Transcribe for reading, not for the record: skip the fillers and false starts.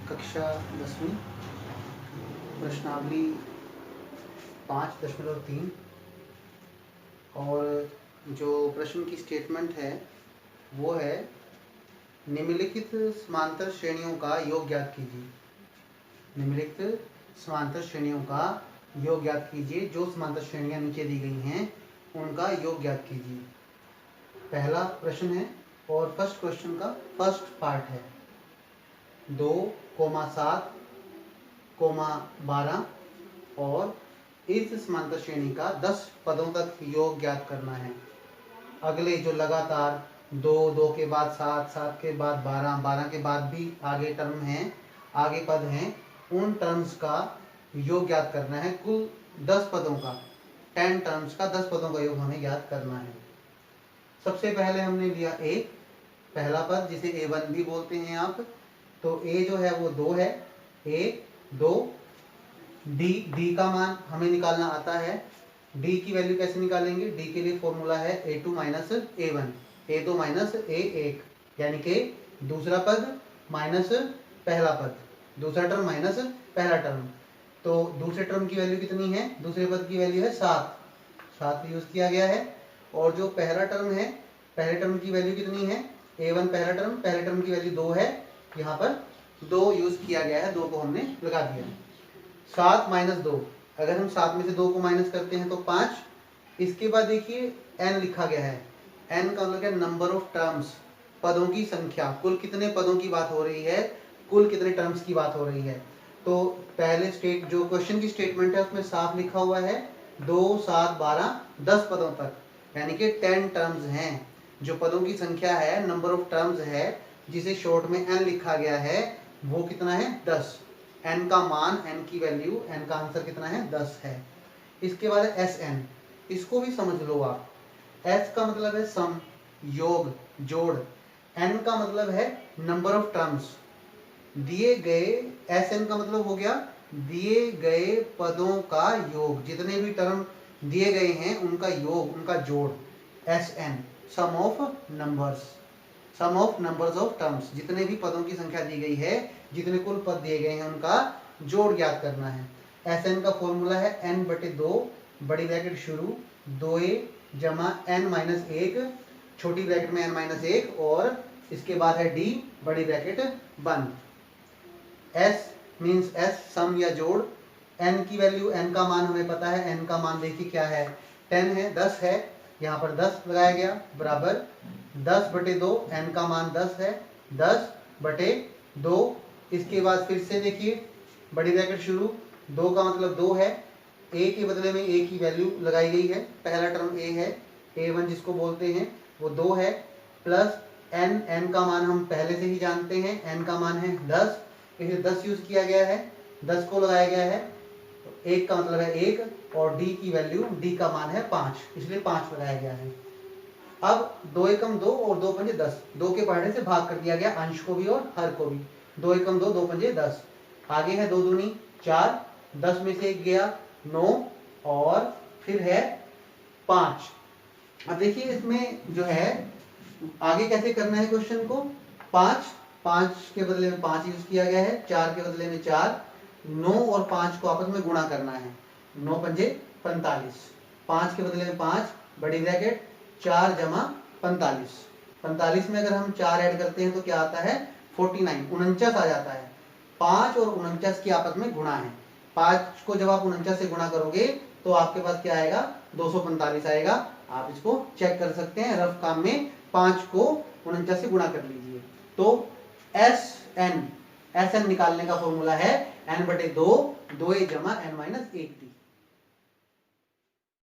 कक्षा 10वीं प्रश्नावली 5.3 और जो प्रश्न की स्टेटमेंट है वो है निम्नलिखित समांतर श्रेणियों का योग ज्ञात कीजिए। निम्नलिखित समांतर श्रेणियों का योग ज्ञात कीजिए। जो समांतर श्रेणियां नीचे दी गई हैं उनका योग ज्ञात कीजिए। पहला प्रश्न है और फर्स्ट क्वेश्चन का फर्स्ट पार्ट है 2,7,12 और इस समांतर श्रेणी का 10 पदों तक योग ज्ञात करना है। अगले जो लगातार 2 के बाद 7 के बाद 12 के बाद भी आगे टर्म हैं, आगे पद हैं, उन टर्म्स का योग ज्ञात करना है। कुल 10 पदों का 10 टर्म्स का 10 पदों का योग हमें ज्ञात करना है। सबसे पहले हमने लिया ए, पहला पद जिसे A1 भी बोलते हैं आप। तो ए जो है वो 2 है, ए 2। डी का मान हमें निकालना आता है। डी की वैल्यू कैसे निकालेंगे? डी के लिए फॉर्मूला है A2 minus A1, A2 minus A1, यानी कि दूसरा पद माइनस पहला पद, दूसरा टर्म माइनस पहला टर्म। तो दूसरे टर्म की वैल्यू कितनी है? दूसरे पद की वैल्यू है 7 यूज किया गया है। और जो पहला टर्म है, पहले टर्म की वैल्यू कितनी है? A1 पहला टर्म, पहले टर्म की वैल्यू 2 है, यहाँ पर 2 यूज किया गया है, 2 को हमने लगा दिया। 7 माइनस 2, अगर हम 7 में से 2 को माइनस करते हैं तो 5। इसके बाद देखिए n लिखा गया है। n का मतलब है नंबर ऑफ टर्म्स, पदों की संख्या। कुल कितने पदों की बात हो रही है, कुल कितने टर्म्स की बात हो रही है। तो पहले जो क्वेश्चन की स्टेटमेंट है उसमें साफ लिखा हुआ है 2, 7, 12, 10 पदों तक, यानी कि 10 टर्म्स हैं। जो पदों की संख्या है, नंबर ऑफ टर्म्स है, जिसे शॉर्ट में n लिखा गया है, वो कितना है? 10। n का मान, n की वैल्यू, n का आंसर कितना है? 10 है। इसके बाद है Sn, इसको भी समझ लो आप। S का मतलब है सम, योग, जोड़। n का मतलब है नंबर ऑफ टर्म्स। दिए गए, Sn का मतलब हो गया दिए गए पदों का योग। जितने भी टर्म दिए गए हैं उनका योग, उनका जोड़। Sn sum of numbers, sum of numbers of terms. जितने भी पदों की संख्या दी गई है, जितने कुल पद दिए गए हैं, उनका जोड़ ज्ञात करना है। Sn का फॉर्मूला है n/2, बड़ी ब्रैकेट शुरू, 2a जमा n माइनस 1, छोटी ब्रैकेट में n माइनस 1, और इसके बाद है d, बड़ी ब्रैकेट बंद। S मीन्स S सम या जोड़। n की वैल्यू, n का मान हमें पता है, n का मान देखिए क्या है? 10 है, 10 है, यहाँ पर 10 लगाया गया, बराबर 10/2, n का मान 10 है, 10/2। इसके बाद फिर से देखिए बड़ी ब्रैकेट शुरू, 2 का मतलब 2 है, a के बदले में a की वैल्यू लगाई गई है। पहला टर्म a है, A1 जिसको बोलते हैं, वो 2 है, प्लस n का मान हम पहले से ही जानते हैं, n का मान है 10, इसे 10 यूज किया गया है, 10 को लगाया गया है, 1 का मतलब है 1, और d की वैल्यू, d का मान है 5, इसलिए 5 लगाया गया है। अब 2 एकम 2 और 2 पंजे 10, 2 के पढ़ने से भाग कर दिया गया अंश को भी और हर को भी। 2 एकम 2, 2 पंजे 10, आगे है 2 दूनी 4, 10 में से 1 गया 9, और फिर है 5। अब देखिए इसमें जो है आगे कैसे करना है क्वेश्चन को। 5 के बदले में 5 यूज किया गया है, 4 के बदले में 4, 9 और 5 को आपस में गुणा करना है, 9 पंजे 45, 5 के बदले में 5, बड़ी ब्रैकेट 4 जमा 45, 45 में अगर हम 4 ऐड करते हैं तो क्या आता है? 49, 49 आ जाता है। 5 और 49 की आपस में गुणा है। 5 को जब आप 49 से गुणा करोगे तो आपके पास क्या आएगा? 245 आएगा। आप इसको चेक कर सकते हैं रफ काम में, 5 को 49 से गुणा कर लीजिए। तो Sn निकालने का फॉर्मूला है n/2, 2a जमा n माइनस 1d।